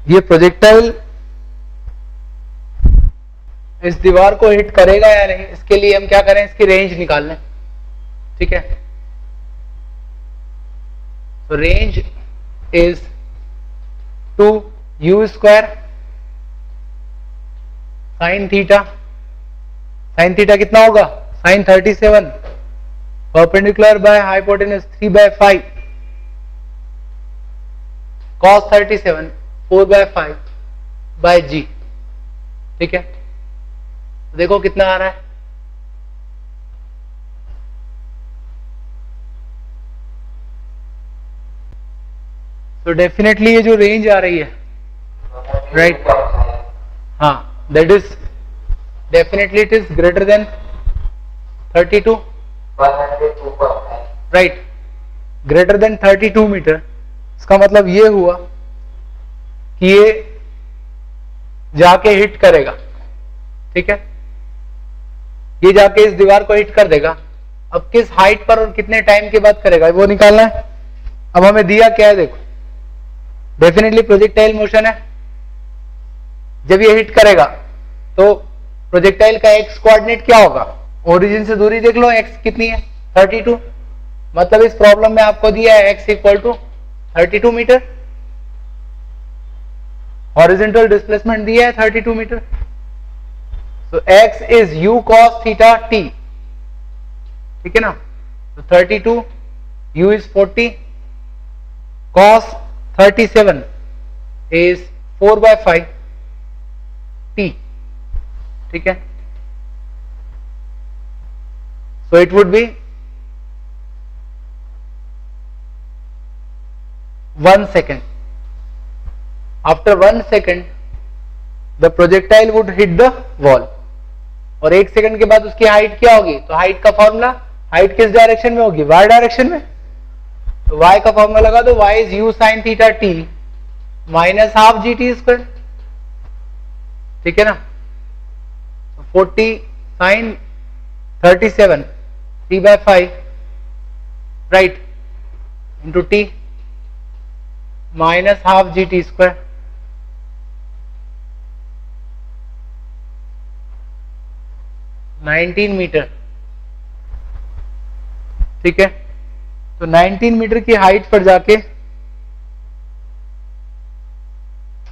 ये प्रोजेक्टाइल इस दीवार को हिट करेगा या नहीं, इसके लिए हम क्या करें, इसकी रेंज निकाल लें। ठीक है, तो range is 2u square sine theta. Sine theta कितना होगा, sine 37 perpendicular by hypotenuse 3/5 cos 37 4/5 by g। ठीक है, देखो कितना आ रहा है, तो डेफिनेटली ये जो रेंज आ रही है, राइट, हाँ, that is definitely it is greater than 32, right, greater than 32 metre. इसका मतलब ये हुआ कि ये जाके हिट करेगा। ठीक है, ये जाके इस दीवार को हिट कर देगा। अब किस हाइट पर और कितने टाइम के बाद करेगा वो निकालना है। अब हमें दिया क्या है, देखो डेफिनेटली प्रोजेक्टाइल मोशन है। जब ये हिट करेगा तो प्रोजेक्टाइल का एक्स कोऑर्डिनेट क्या होगा, ओरिजिन से दूरी देख लो, एक्स कितनी है 32। मतलब इस प्रॉब्लम में आपको दिया है X equal to 32 metre, horizontal displacement दिया है 32 metre. So x is u cos theta t, ठीक है ना, तो 32, u is 40, cos 37 is 4/5 t, ठीक है, so it would be 1 second. After 1 second the projectile would hit the wall, और 1 second के बाद उसकी हाइट क्या होगी, तो हाइट का फॉर्मूला, हाइट किस डायरेक्शन में होगी, y डायरेक्शन में, तो y का फॉर्मूला लगा दो, y is u sin theta t minus half gt square. ठीक है ना, 40 sin 37 3/5 right into t minus half gt square. $19 metre. ठीक है, तो 19 मीटर की हाइट पर जाके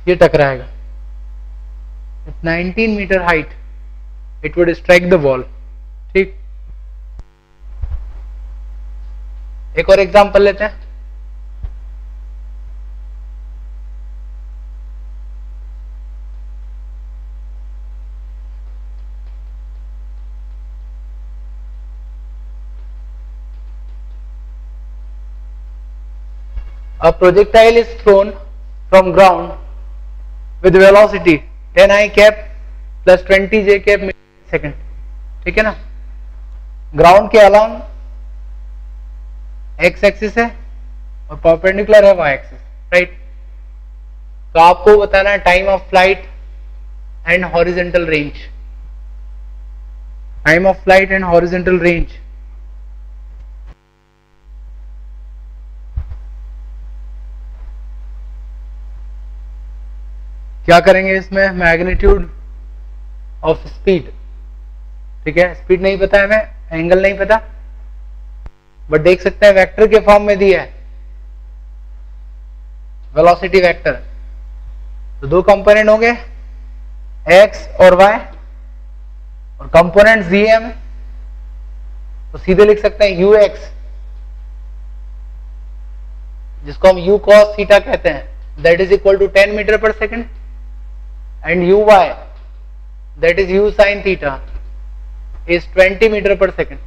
ये टकराएगा। 19 metre height it would strike the wall. ठीक, एक और एग्जांपल लेते हैं। A projectile is thrown from ground with velocity 10 I cap plus 20 J cap metre second. ठीक है ना, ग्राउंड के अलोंग एक्स एक्सिस है और परपेंडिकुलर है वाई एक्सिस, राइट। तो आपको बताना है time of flight and horizontal range. Time of flight and horizontal range, क्या करेंगे इसमें, मैग्नीट्यूड ऑफ स्पीड। ठीक है, स्पीड नहीं पता है हमें, एंगल नहीं पता, बट देख सकते हैं वेक्टर के फॉर्म में दिया है, वेलोसिटी वेक्टर। तो दो कंपोनेंट होंगे x और y, और कंपोनेंट z में, तो सीधे लिख सकते हैं ux, जिसको हम u cos थीटा कहते हैं, that is equal to 10 metre per second, and uy that is u sin theta is 20 metre per second.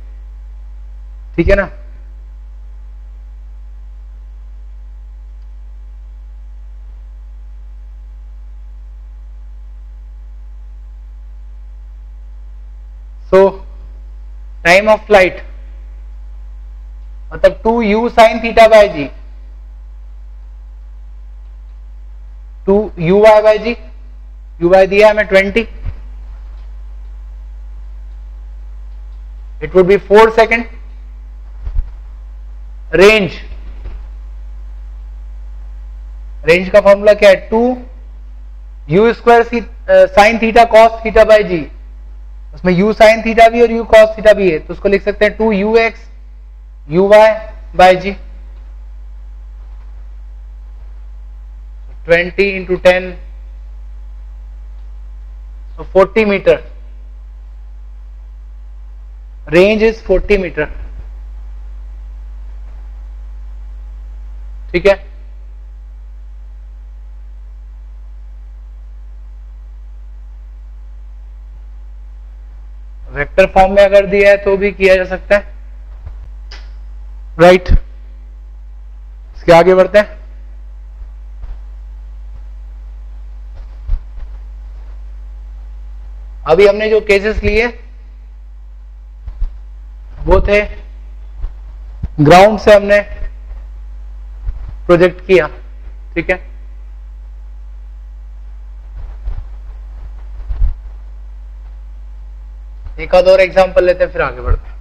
ठीक है ना, सो टाइम ऑफ फ्लाइट मतलब 2u sin theta by g, 2uy by g, uy दिया हमें 20, it would be 4 second. Range, range का formula क्या है, 2 u square sine theta cos theta by g, उसमें यू साइन थीटा भी और यू कॉस थीटा भी है, तो उसको लिख सकते हैं 2ux uy by g, 20 into 10, so 40 meter, range is 40 meter, ठीक है। वेक्टर फॉर्म में अगर दिया है तो भी किया जा सकता है, राइट। इसके आगे बढ़ते हैं। अभी हमने जो केसेस लिए वो थे ग्राउंड से हमने प्रोजेक्ट किया, ठीक है। एक आध और एग्जांपल लेते हैं फिर आगे बढ़ते हैं।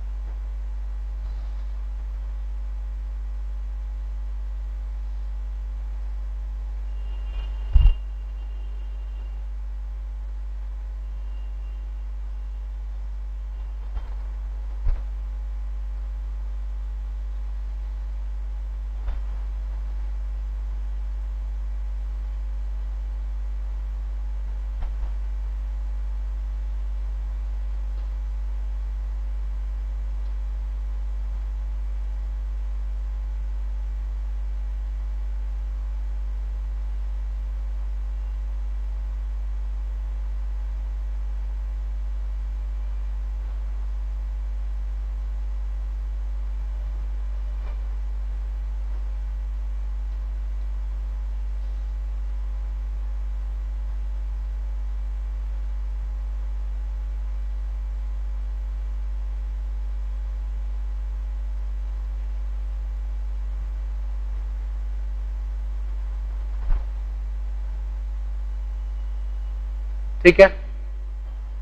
ठीक है,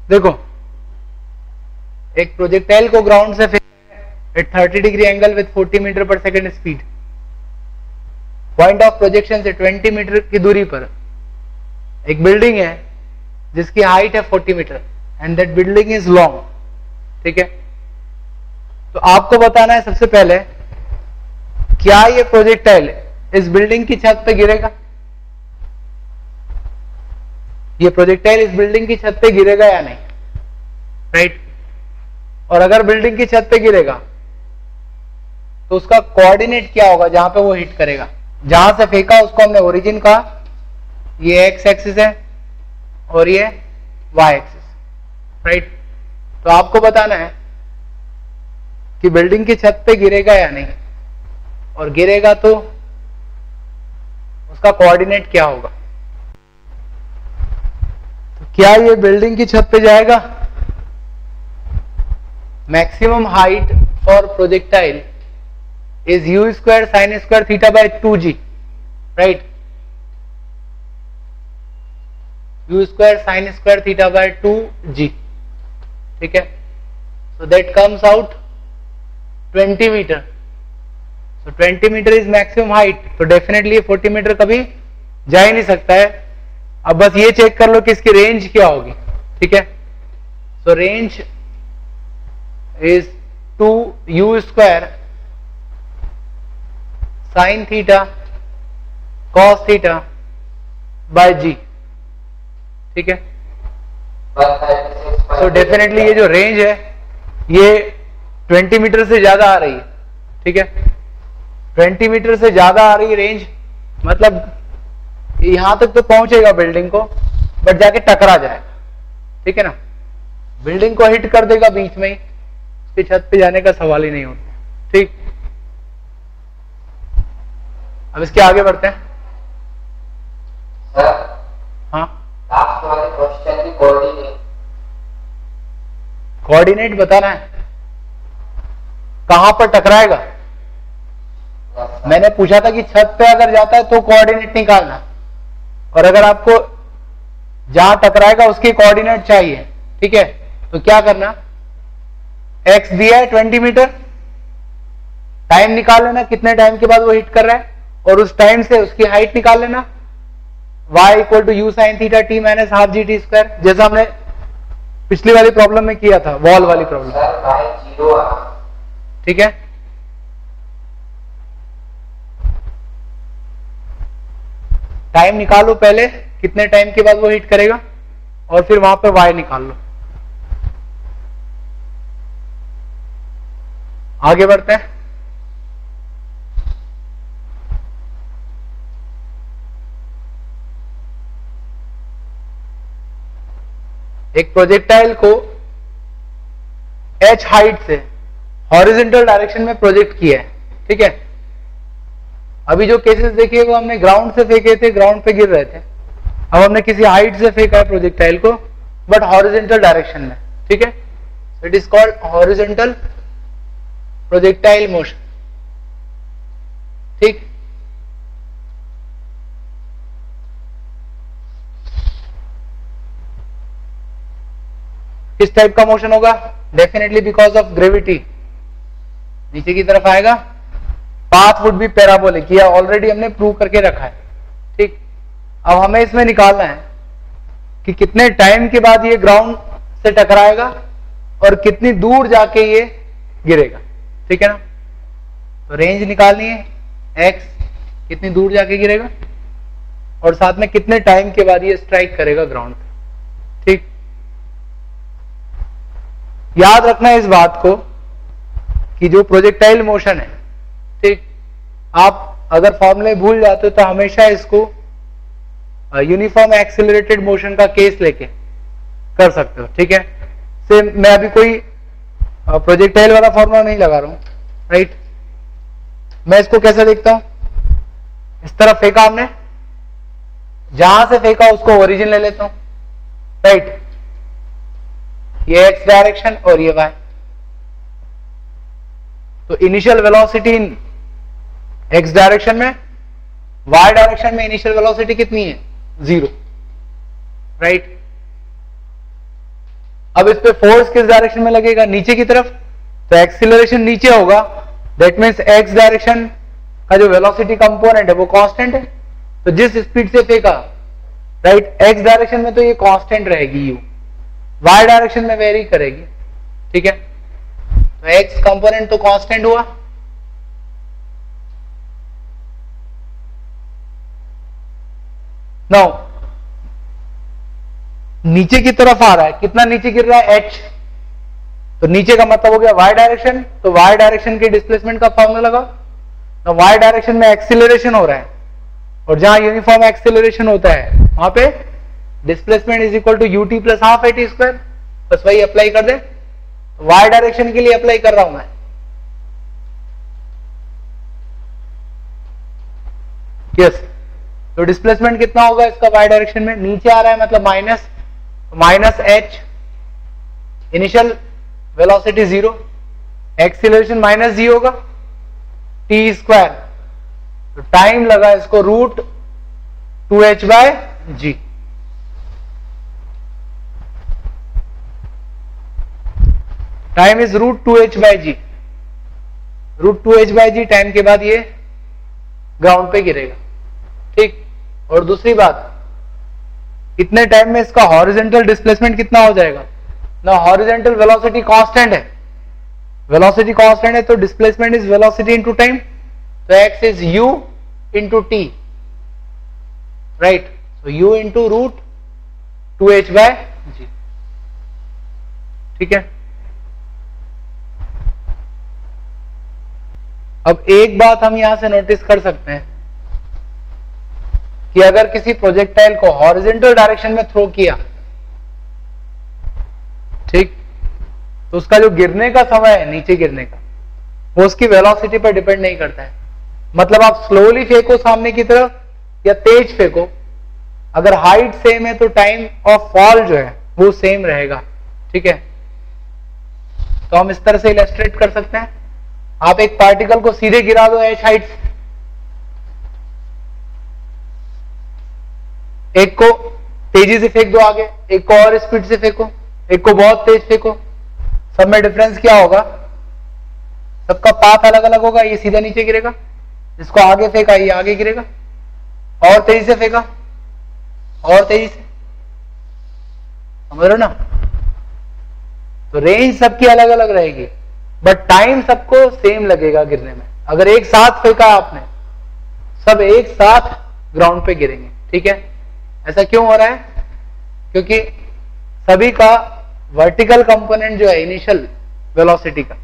देखो एक प्रोजेक्टाइल को ग्राउंड से फेंका at 30 degree angle with 40 metre per second speed, point of projection से 20 मीटर की दूरी पर एक बिल्डिंग है जिसकी हाइट है 40 metre and that building is long, ठीक है। तो आपको बताना है सबसे पहले क्या ये प्रोजेक्टाइल इस बिल्डिंग की छत पे गिरेगा, ये प्रोजेक्टाइल इस बिल्डिंग की छत पे गिरेगा या नहीं, राइट। और अगर बिल्डिंग की छत पे गिरेगा तो उसका कोऑर्डिनेट क्या होगा जहां पे वो हिट करेगा, जहां से फेंका उसको हमने ओरिजिन कहा, ये एक्स एक्सिस है और ये वाई एक्सिस, राइट। तो आपको बताना है कि बिल्डिंग की छत पे गिरेगा या नहीं, और गिरेगा तो उसका कोऑर्डिनेट क्या होगा। तो क्या ये बिल्डिंग की छत पे जाएगा, maximum height for projectile is u square sin square theta by 2g, right? u square sin square theta by 2g, ठीक है। so that comes out 20 meter, so 20 meter is maximum height, तो definitely 40 metre कभी जा ही नहीं सकता है। अब बस ये चेक कर लो कि इसकी रेंज क्या होगी, ठीक है। so range is 2u square sine theta cos theta by g, ठीक है। तो डेफिनेटली ये जो रेंज है ये 20 मीटर से ज्यादा आ रही है, ठीक है। 20 मीटर से ज्यादा आ रही है रेंज, मतलब यहां तक तो पहुंचेगा बिल्डिंग को, बट जाके टकरा जाएगा, ठीक है ना। बिल्डिंग को हिट कर देगा बीच में ही, उसकी छत पे जाने का सवाल ही नहीं होता, ठीक। अब इसके आगे बढ़ते हैं। सर, हाँ, लास्ट वाले क्वेश्चन की कोऑर्डिनेट बताना है, कहां पर टकराएगा। मैंने पूछा था कि छत पे अगर जाता है तो कोऑर्डिनेट निकालना, और अगर आपको जहां टकराएगा उसके कोऑर्डिनेट चाहिए, ठीक है। तो क्या करना, एक्स दिया है 20 मीटर, टाइम निकाल लेना कितने टाइम के बाद वो हिट कर रहा है, और उस टाइम से उसकी हाइट निकाल लेना, y equal to u sine theta t minus half g t square, जैसा हमने पिछली वाली प्रॉब्लम में किया था, वॉल वाली प्रॉब्लम। सर y 0 आ रहा। ठीक है, टाइम निकालो पहले, कितने टाइम के बाद वो हिट करेगा, और फिर वहां पे y निकाल लो। आगे बढ़ते हैं। एक प्रोजेक्टाइल को h हाइट से हॉरिजॉन्टल डायरेक्शन में प्रोजेक्ट किया है। ठीक है, अभी जो केसेस देखे वो हमने ग्राउंड से फेंके थे, ग्राउंड पे गिर रहे थे। अब हमने किसी हाइट से फेंका है प्रोजेक्टाइल को, बट हॉरिजॉन्टल डायरेक्शन में। ठीक है, it is called horizontal projectile motion. ठीक, किस टाइप का मोशन होगा? डेफिनेटली बिकॉज ऑफ ग्रेविटी नीचे की तरफ आएगा। पाथ वुड बी पैराबोलिक, ये ऑलरेडी हमने प्रूव करके रखा है। ठीक, अब हमें इसमें निकालना है कि कितने टाइम के बाद ये ग्राउंड से टकराएगा और कितनी दूर जाके ये गिरेगा। ठीक है ना, तो रेंज निकालनी है, x कितनी दूर जाके गिरेगा और साथ में कितने टाइम के बाद ये स्ट्राइक करेगा ग्राउंड पे। ठीक, याद रखना है इस बात को कि जो प्रोजेक्टाइल मोशन है, ठीक, आप अगर फॉर्मूले भूल जाते हो तो हमेशा इसको यूनिफॉर्म एक्सेलरेटेड मोशन का केस लेके कर सकते हो। ठीक है, से मैं अभी कोई प्रोजेक्टाइल वाला फॉर्मूला नहीं लगा रहा हूं, राइट। मैं इसको कैसे देखता हूं, इस तरफ फेंका हमने, जहां से फेंका उसको ओरिजिन ले लेता हूं, राइट। ये x डायरेक्शन और ये y, तो इनिशियल वेलोसिटी इन x डायरेक्शन में, y डायरेक्शन में इनिशियल वेलोसिटी कितनी है? 0, राइट। अब इस पे फोर्स किस डायरेक्शन में लगेगा? नीचे की तरफ, तो एक्सीलरेशन नीचे होगा। दैट मीन्स x डायरेक्शन का जो वेलोसिटी कंपोनेंट है वो कांस्टेंट है, तो जिस स्पीड से फेंका, राइट, x डायरेक्शन में तो ये कांस्टेंट रहेगी u, y डायरेक्शन में वेरी करेगी। ठीक है, तो x कंपोनेंट तो कांस्टेंट हुआ। नाउ नीचे की तरफ आ रहा है, कितना नीचे गिर रहा है? h, तो नीचे का मतलब हो गया y डायरेक्शन, तो y डायरेक्शन के डिस्प्लेसमेंट का फॉर्मूला लगाओ। तो y डायरेक्शन में एक्सीलरेशन हो रहा है, और जहां यूनिफॉर्म एक्सीलरेशन होता है वहां पे displacement is equal to ut plus half at square, बस वही अप्लाई कर दे। y डायरेक्शन के लिए अप्लाई कर रहा हूं मैं। यस, तो डिस्प्लेसमेंट कितना होगा इसका y डायरेक्शन में? नीचे आ रहा है मतलब minus h, initial velocity 0, acceleration minus g होगा, t स्क्वायर, तो टाइम लगा इसको root 2h by g। Time is root 2h by g, root 2h by g time के बाद ये ग्राउंड पे गिरेगा। ठीक, और दूसरी बात, इतने टाइम में इसका हॉरिजॉन्टल डिस्प्लेसमेंट कितना हो जाएगा ना? हॉरिजॉन्टल वेलोसिटी कांस्टेंट है, वेलोसिटी कांस्टेंट है तो displacement is velocity into time, तो x is u into t, right. So u into root 2h by g. ठीक है, अब एक बात हम यहां से नोटिस कर सकते हैं कि अगर किसी प्रोजेक्टाइल को हॉरिजॉन्टल डायरेक्शन में थ्रो किया, ठीक, तो उसका जो गिरने का समय है, नीचे गिरने का, वो उसकी वेलोसिटी पर डिपेंड नहीं करता है। मतलब आप स्लोली फेंको सामने की तरफ या तेज फेंको, अगर हाइट सेम है तो टाइम ऑफ फॉल जो है वो सेम रहेगा। ठीक है, तो हम इस तरह से इलस्ट्रेट कर सकते हैं। आप एक पार्टिकल को सीधे गिरा दो h हाइट से, एक को तेजी से फेंक दो आगे, एक को और स्पीड से फेंको, एक को बहुत तेज फेंको, सब में डिफरेंस क्या होगा? सबका पाथ अलग अलग होगा। ये सीधा नीचे गिरेगा, जिसको आगे फेंका ये आगे गिरेगा, और तेजी से फेंका और तेजी से, समझ रहे हो ना। तो रेंज सबकी अलग अलग रहेगी बट टाइम सबको सेम लगेगा गिरने में। अगर एक साथ फेंका आपने, सब एक साथ ग्राउंड पे गिरेंगे, ठीक है। ऐसा क्यों हो रहा है? क्योंकि सभी का वर्टिकल कंपोनेंट जो है इनिशियल वेलोसिटी का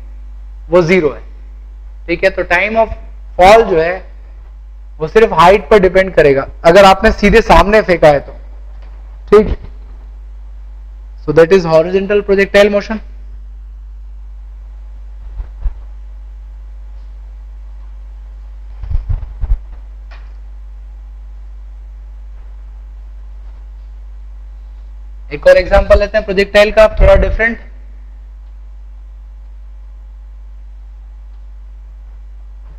वो 0 है, ठीक है। तो टाइम ऑफ फॉल जो है वो सिर्फ हाइट पर डिपेंड करेगा अगर आपने सीधे सामने फेंका है तो, ठीक। So that is horizontal projectile motion. एक और एग्जांपल लेते हैं प्रोजेक्टाइल का, थोड़ा डिफरेंट।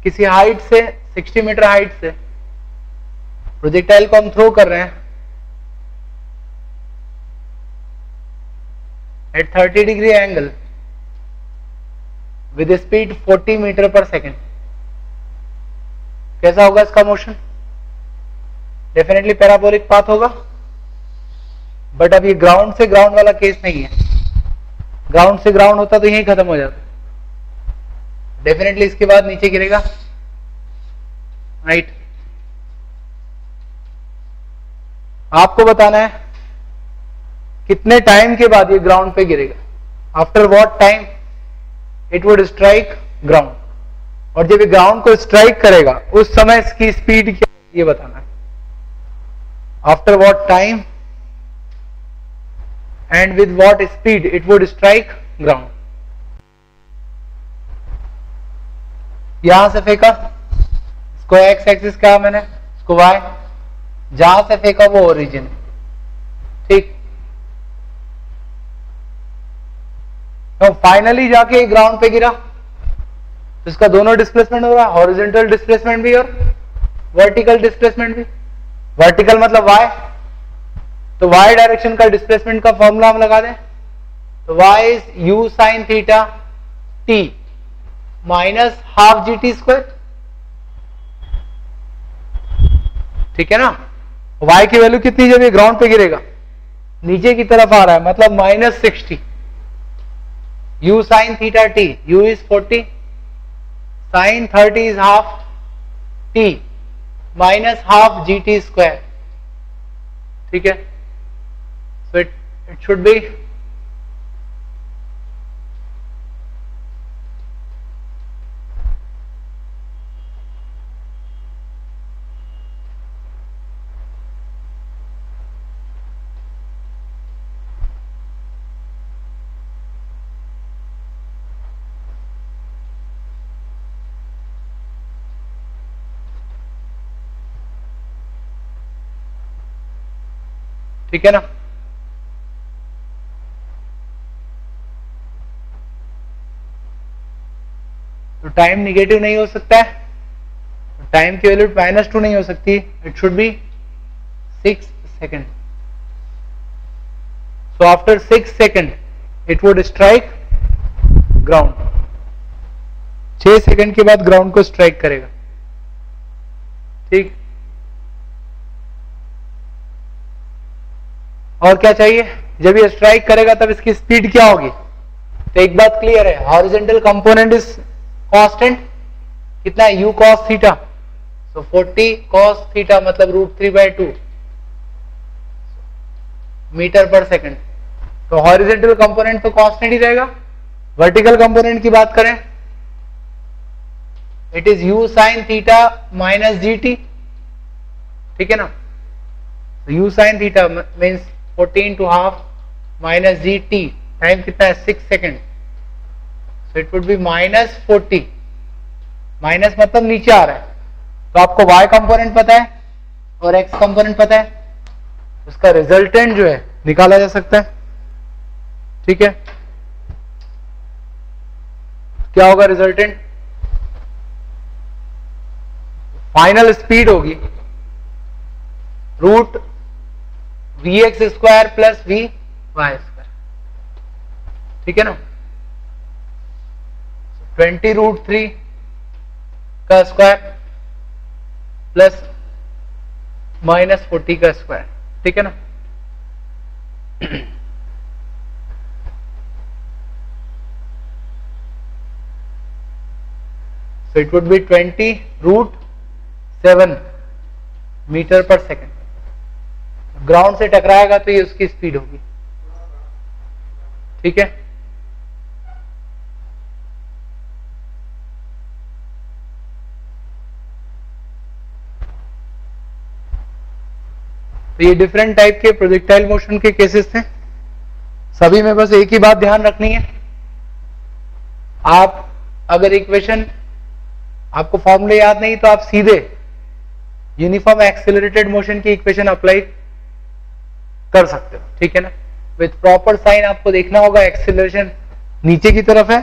किसी हाइट से 60 मीटर हाइट से प्रोजेक्टाइल को हम थ्रो कर रहे हैं at 30 degree angle with speed 40 metre per second. कैसा होगा इसका मोशन? डेफिनेटली पैराबोलिक पाथ होगा। बट अब ये ग्राउंड से ग्राउंड वाला केस नहीं है। ग्राउंड से ग्राउंड होता तो यहीं खत्म हो जाता, डेफिनेटली इसके बाद नीचे गिरेगा, राइट। आपको बताना है कितने टाइम के बाद ये ग्राउंड पे गिरेगा, after what time it would strike ground, और जब ये ग्राउंड को स्ट्राइक करेगा उस समय इसकी स्पीड क्या है ये बताना है। After what time and with what speed it would strike ground। यहां से फेंका, इसको x एक्सिस कहा मैंने, इसको y, जहां से फेंका वो ओरिजिन, ठीक। तो फाइनली जाके ग्राउंड पे गिरा तो इसका दोनों डिस्प्लेसमेंट हो रहा है, हॉरिजॉन्टल डिस्प्लेसमेंट भी और वर्टिकल डिस्प्लेसमेंट भी। वर्टिकल मतलब y, तो y डायरेक्शन का डिस्प्लेसमेंट का फॉर्मूला हम लगा दें तो y is u sin theta t minus half g t square, ठीक है ना। y की वैल्यू कितनी जब ये ग्राउंड पे गिरेगा, नीचे की तरफ आ रहा है, मतलब -60। u sin theta t, u is 40, sin 30 is half t minus half g t square, ठीक है। So it should be ठीक है ना। तो टाइम निगेटिव नहीं हो सकता है, टाइम की वैल्यू -2 नहीं हो सकती, it should be 6 second. So after 6 second it would strike ground, 6 second के बाद ग्राउंड को स्ट्राइक करेगा, ठीक। और क्या चाहिए? जब ये स्ट्राइक करेगा तब इसकी स्पीड क्या होगी? तो एक बात क्लियर है, हॉरिजॉन्टल कंपोनेंट इज कांस्टेंट, कितना है? u cos थीटा, सो 40 cos थीटा मतलब √3/2 मीटर पर सेकंड। तो हॉरिजॉन्टल कंपोनेंट तो कांस्टेंट ही रहेगा। वर्टिकल कंपोनेंट की बात करें, it is u sin theta minus gt, ठीक है ना। तो u sin theta means 14 to half minus gt, time कितना है? 6 second. So it would B -40, minus मतलब नीचे आ रहा है। तो आपको y कंपोनेंट पता है और x कंपोनेंट पता है, उसका रिजल्टेंट जो है निकाला जा सकता है, ठीक है। क्या होगा रिजल्टेंट? फाइनल स्पीड होगी √vx² प्लस vy², ठीक है ना। 20√3 का स्क्वायर प्लस -40 का स्क्वायर, ठीक है ना। So it would be 20√7 metre per second. Ground से टकराएगा तो ये उसकी स्पीड होगी, ठीक है। तो ये डिफरेंट टाइप के प्रोजेक्टाइल मोशन के केसेस थे। सभी में बस एक ही बात ध्यान रखनी है, आप अगर इक्वेशन आपको फॉर्मूले याद नहीं तो आप सीधे यूनिफॉर्म एक्सेलरेटेड मोशन की इक्वेशन अप्लाई कर सकते हो, ठीक है ना। विथ प्रॉपर साइन आपको देखना होगा एक्सेलरेशन नीचे की तरफ है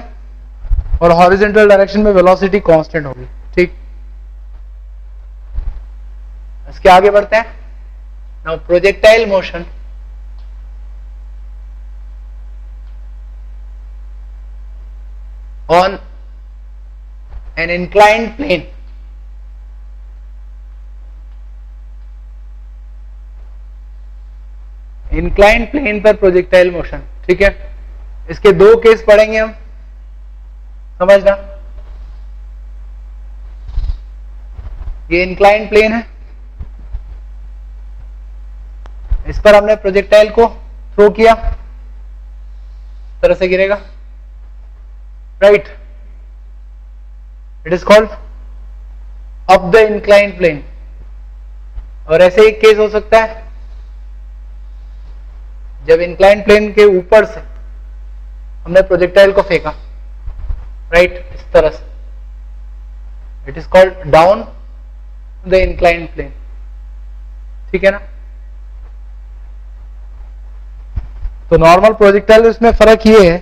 और हॉरिजॉन्टल डायरेक्शन में वेलोसिटी कांस्टेंट होगी, ठीक। इसके आगे बढ़ते हैं। Now projectile motion on an inclined plane inclined plane पर प्रोजेक्टाइल मोशन, ठीक है। इसके दो केस पढ़ेंगे हम, समझना। ये इंक्लाइंड प्लेन है, इस पर हमने प्रोजेक्टाइल को थ्रो किया, इस तरह से गिरेगा, right. It is called up the inclined plane. और ऐसे एक केस हो सकता है जब इंक्लाइंड प्लेन के ऊपर से हमने प्रोजेक्टाइल को फेंका, राइट, इस तरह से। It is called down the inclined plane, ठीक है ना। तो नॉर्मल प्रोजेक्टाइल इसमें फर्क ये है,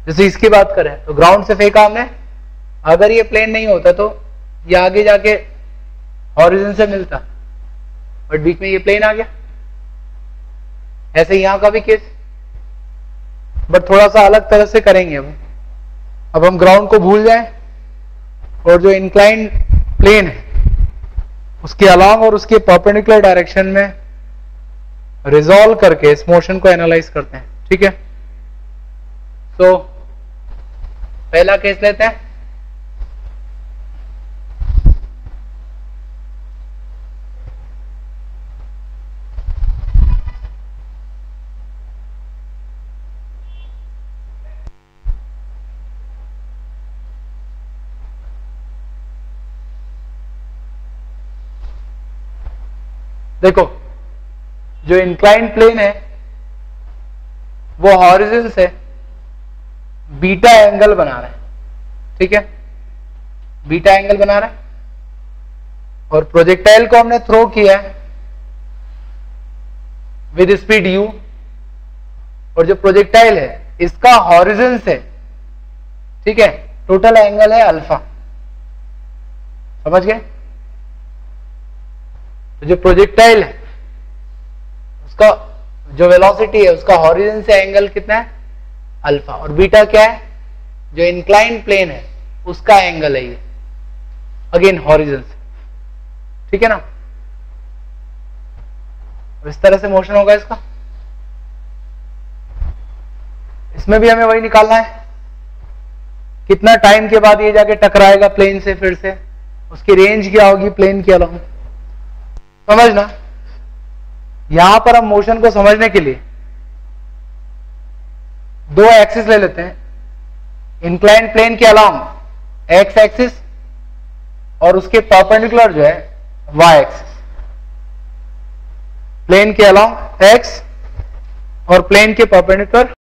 जैसे इसकी बात करें तो ग्राउंड से फेंका हमने, अगर ये प्लेन नहीं होता तो ये आगे जाके हॉरिजॉन से मिलता, बट बीच में ये प्लेन आ गया। ऐसे यहां का भी केस, बट थोड़ा सा अलग तरह से करेंगे। अब हम ग्राउंड को भूल जाएं और जो इंक्लाइंड प्लेन है उसके अलोंग और उसके परपेंडिकुलर डायरेक्शन में रिजॉल्व करके इस मोशन को एनालाइज करते हैं, ठीक है। तो पहला केस लेते हैं। देखो, जो इंक्लाइंड प्लेन है वो हॉरिजॉन से बीटा एंगल बना रहा है, ठीक है, बीटा एंगल बना रहा है। और प्रोजेक्टाइल को हमने थ्रो किया है विद स्पीड u, और जो प्रोजेक्टाइल है इसका हॉरिजॉन से, ठीक है, टोटल एंगल है अल्फा, समझ गए। तो जो प्रोजेक्टाइल है उसका जो वेलोसिटी है उसका हॉरिजॉन से एंगल कितना है, अल्फा, और बीटा क्या है, जो इंक्लाइंड प्लेन है उसका एंगल है ये, अगेन हॉरिजॉन से, ठीक है ना। इस तरह से मोशन होगा इसका। इसमें भी हमें वही निकालना है, कितना टाइम के बाद ये जाके टकराएगा प्लेन से, फिर से उसकी रेंज क्या होगी प्लेन के अलोंग, समझना। यहां पर हम मोशन को समझने के लिए दो एक्सिस ले लेते हैं, इंक्लाइंड प्लेन के अलोंग एक्स एक्सिस और उसके परपेंडिकुलर जो है वाई एक्सिस। प्लेन के अलोंग एक्स और प्लेन के परपेंडिकुलर